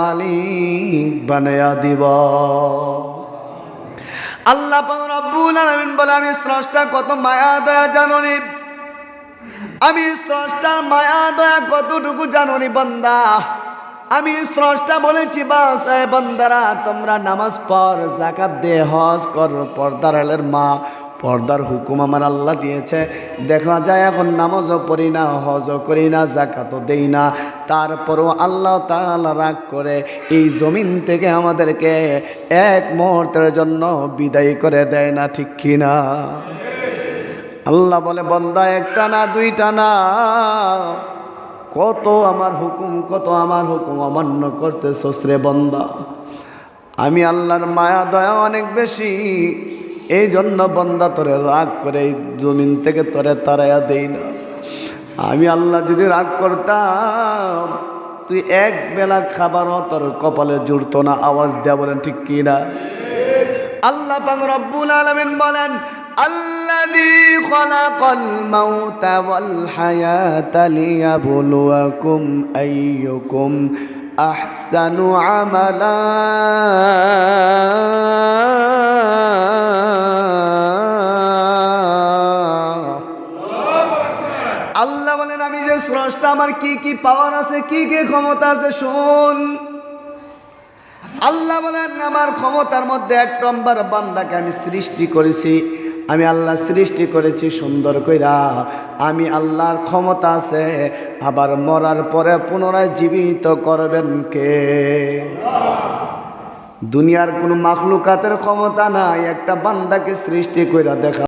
মালিক বানায়া দিব। আল্লাহ পাক রব্বুল আলামিন বলে, আমি স্রষ্টা কত মায়া দয়া জাননি, আমি স্রষ্টার মায়া দয়া কতটুকু জাননি বান্দা। আমি স্রষ্টা বলেছি বাস এ বান্দারা তোমরা নামাজ পড়, যাকাত দে, হজ কর, পর্দার আলের মা, পর্দার হুকুম আমার আল্লাহ দিয়েছে। দেখা যায় এখন নামাজও পড়ি না, হজও করি না, যাকাতও দেই না, তারপরও আল্লাহ তাআলা রাগ করে এই জমিন থেকে আমাদেরকে এক মুহূর্তের জন্য বিদায় করে দেয় না, ঠিক কিনা? আল্লাহ বলে, বান্দা একটা না দুইটা না, কত আমার হুকুম অমান্য করতেছস রে বান্দা। আমি আল্লাহর মায়া দয়া অনেক বেশি, এই জন্য বান্দা তোরে রাগ করে এই জমিন থেকে তোরে তাড়াইয়া দেই না। আমি আল্লাহ যদি রাগ করতাম তুই এক বেলা খাবারও তোর কপালে জুড়তো না। আওয়াজ দেয়া বলেন ঠিক কি না? আল্লাহ পাক রব্বুল আলামিন বলেন, আল্লাযী খালাকাল মাউতা ওয়াল হায়াতা লিয়াবলুয়াকুম আইয়ুকুম আহসানু আমালা। আল্লাহ বলেন, আমি যে স্রষ্টা, আমার কি কি পাওয়ার আছে, কি কি ক্ষমতা আছে শোন। আল্লাহ বলেন, আমার ক্ষমতার মধ্যে এক নম্বর, বান্দাকে আমি সৃষ্টি করেছি, আমি আল্লাহ সৃষ্টি করেছি সুন্দর কইরা। আমি আল্লাহর ক্ষমতা আছে আবার মরার পরে পুনরায় জীবিত করবেন কে? দুনিয়ার কোনো মাখলুকাতের ক্ষমতা নাই একটা বান্দাকে সৃষ্টি কইরা দেখা।